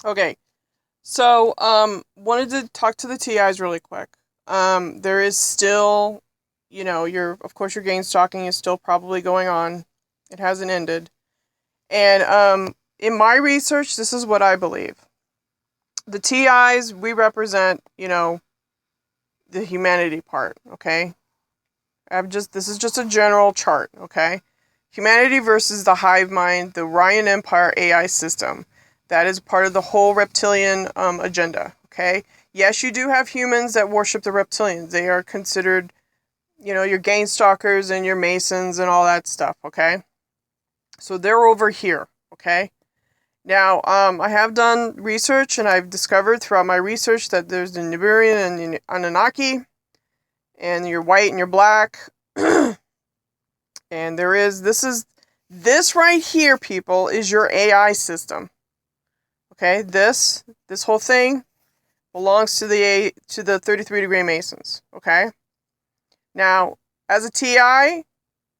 Okay, so wanted to talk to the TIs really quick. There is still, of course your gain stalking is still probably going on. It hasn't ended. And in my research, this is what I believe. The TIs, we represent, the humanity part, okay? This is just a general chart, okay? Humanity versus the hive mind, the Ryan Empire AI system. That is part of the whole reptilian agenda, okay? Yes, you do have humans that worship the reptilians. They are considered, your gain stalkers and your masons and all that stuff, okay? So they're over here, okay? Now, I have done research and I've discovered throughout my research that there's the Nibirian and the Anunnaki, and you're white and you're black. And this right here, people, is your AI system. Okay, this whole thing belongs to the 33 degree Masons. Okay, now as a TI,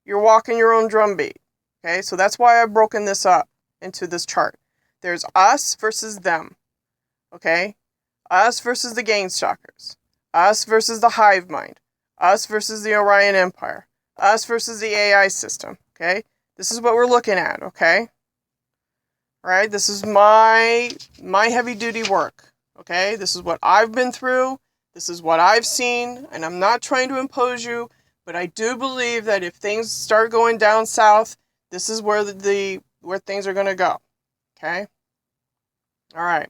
you're walking your own drumbeat. Okay, so that's why I've broken this up into this chart. There's us versus them. Okay, us versus the gain stalkers, us versus the hive mind, us versus the Orion Empire, us versus the AI system. Okay, this is what we're looking at. Okay. Right? This is my heavy duty work. Okay? This is what I've been through. This is what I've seen, and I'm not trying to impose you, but I do believe that if things start going down south, this is where where things are going to go. Okay? All right.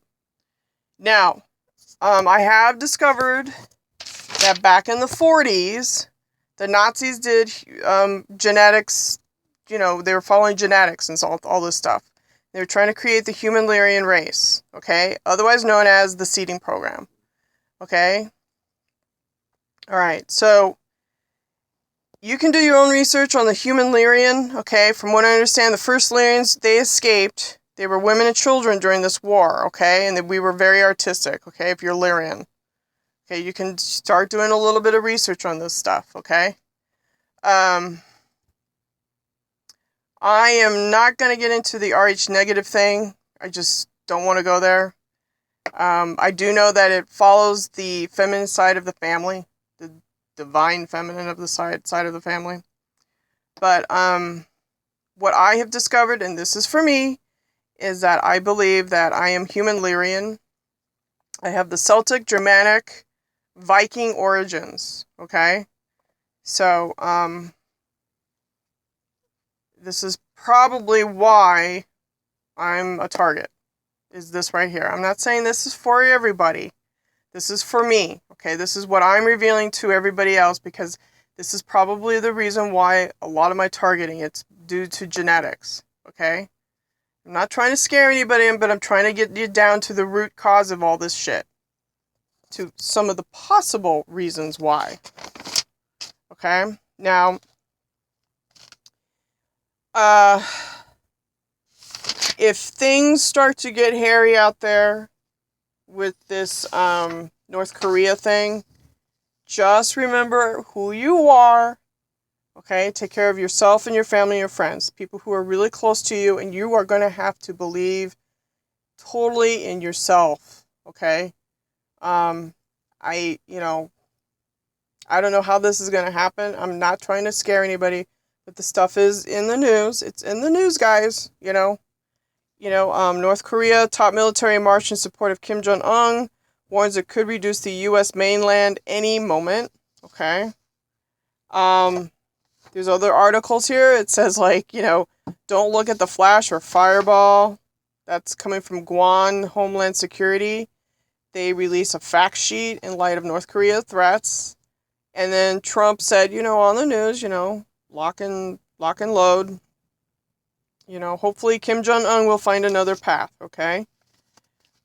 Now, I have discovered that back in the 40s, the Nazis did genetics, they were following genetics and all this stuff. They were trying to create the human Lyrian race, okay? Otherwise known as the seeding program, okay? All right, so you can do your own research on the human Lyrian, okay? From what I understand, the first Lyrians, they escaped. They were women and children during this war, okay? And we were very artistic, okay, if you're Lyrian. Okay, you can start doing a little bit of research on this stuff, okay? I am not going to get into the Rh negative thing. I just don't want to go there. I do know that it follows the feminine side of the family, the divine feminine of the side of the family. But what I have discovered, and this is for me, is that I believe that I am human Lyrian. I have the Celtic, Germanic, Viking origins, okay? So, this is probably why I'm a target, is this right here. I'm not saying this is for everybody. This is for me, okay? This is what I'm revealing to everybody else, because this is probably the reason why a lot of my targeting, it's due to genetics, okay? I'm not trying to scare anybody, but I'm trying to get you down to the root cause of all this shit. To some of the possible reasons why. Okay? Now, if things start to get hairy out there with this North Korea thing, just remember who you are. Okay? Take care of yourself and your family and your friends. People who are really close to you, and you are going to have to believe totally in yourself. Okay? I don't know how this is going to happen. I'm not trying to scare anybody, but the stuff is in the news. It's in the news, guys, North Korea top military march in support of Kim Jong-un warns it could reduce the U.S. mainland any moment. Okay. There's other articles here. It says, don't look at the flash or fireball. That's coming from Guan Homeland Security. They release a fact sheet in light of North Korea threats. And then Trump said, on the news, lock and load. Hopefully Kim Jong-un will find another path, okay?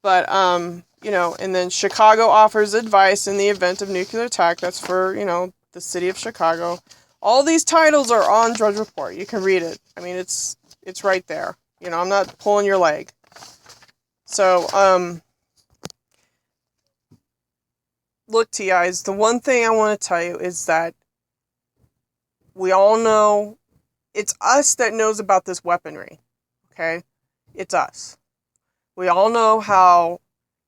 But, and then Chicago offers advice in the event of nuclear attack. That's for, the city of Chicago. All these titles are on Drudge Report. You can read it. I mean, it's right there. I'm not pulling your leg. So, look, TIs, the one thing I want to tell you is that we all know it's us that knows about this weaponry, okay? It's us. We all know how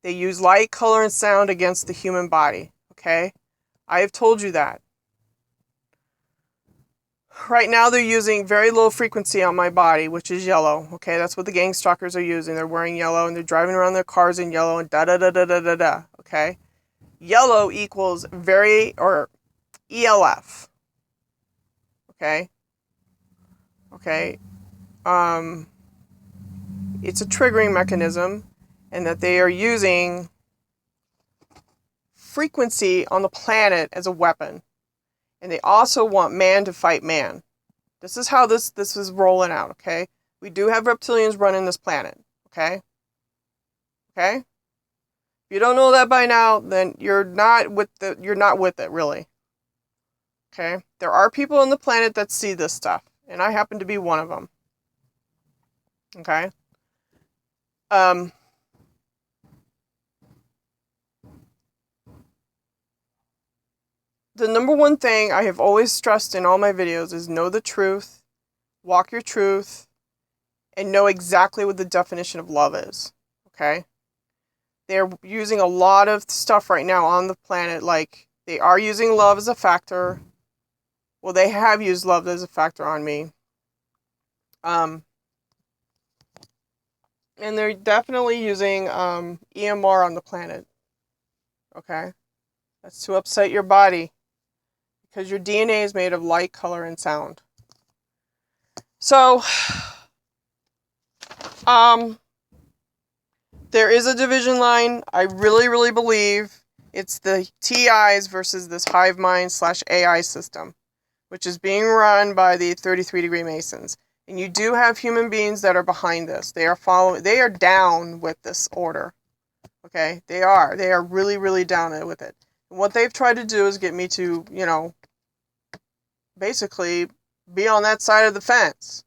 they use light, color, and sound against the human body, okay? I have told you that. Right now they're using very low frequency on my body, which is yellow, okay? That's what the gang stalkers are using. They're wearing yellow and they're driving around their cars in yellow and da-da-da-da-da-da-da, okay? Yellow equals ELF, okay? Okay? It's a triggering mechanism, and that they are using frequency on the planet as a weapon. And they also want man to fight man. This is how this is rolling out, okay? We do have reptilians running this planet, okay? Okay? If you don't know that by now, then you're not with it, really. Okay? There are people on the planet that see this stuff, and I happen to be one of them. Okay? The number one thing I have always stressed in all my videos is know the truth, walk your truth, and know exactly what the definition of love is. Okay? They're using a lot of stuff right now on the planet, like they are using love as a factor. Well, they have used love as a factor on me. And they're definitely using EMR on the planet. Okay? That's to upset your body. Because your DNA is made of light, color, and sound. So, there is a division line. I really, really believe it's the TIs versus this Hive mind / AI system, which is being run by the 33-degree Masons. And you do have human beings that are behind this. They are down with this order. Okay? They are really, really down with it. And what they've tried to do is get me to, basically be on that side of the fence.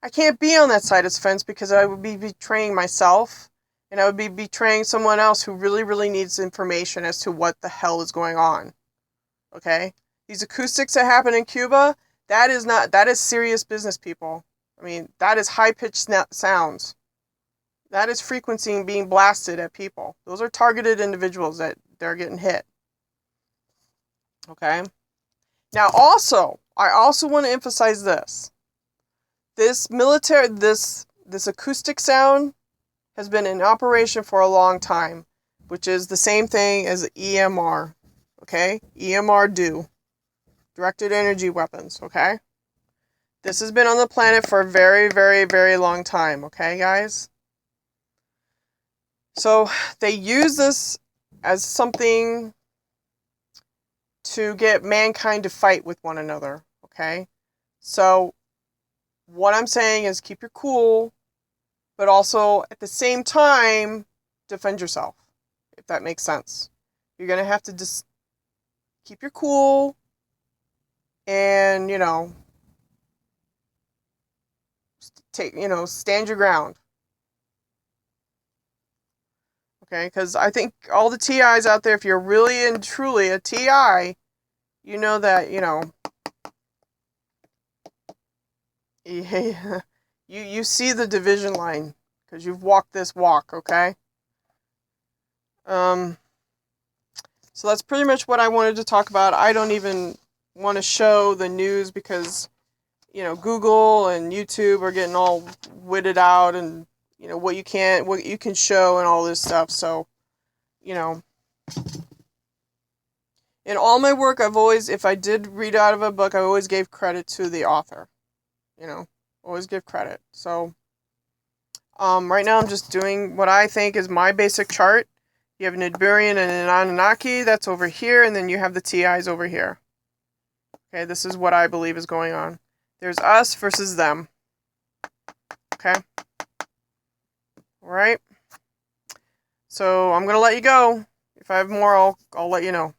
I can't be on that side of the fence because I would be betraying myself, and I would be betraying someone else who really, really needs information as to what the hell is going on. Okay? These acoustics that happen in Cuba, that is serious business, people. I mean, that is high-pitched sounds. That is frequency being blasted at people. Those are targeted individuals that they're getting hit. Okay? Now, I also want to emphasize this. This acoustic sound has been in operation for a long time, which is the same thing as EMR. Okay? EMR directed energy weapons, okay? This has been on the planet for a very, very, very long time, okay, guys? So, they use this as something to get mankind to fight with one another, okay? So, what I'm saying is keep your cool, but also, at the same time, defend yourself, if that makes sense. You're going to have to just keep your cool and, stand your ground. Okay, because I think all the TIs out there, if you're really and truly a TI, you know that, you see the division line, because you've walked this walk, okay? So that's pretty much what I wanted to talk about. I don't even want to show the news because, Google and YouTube are getting all witted out and, what you can show and all this stuff. So, in all my work, if I did read out of a book, I always gave credit to the author. Always give credit. So, right now I'm just doing what I think is my basic chart. You have an Iberian and an Anunnaki, that's over here, and then you have the TIs over here. Okay, this is what I believe is going on. There's us versus them. Okay? Alright? So, I'm going to let you go. If I have more, I'll let you know.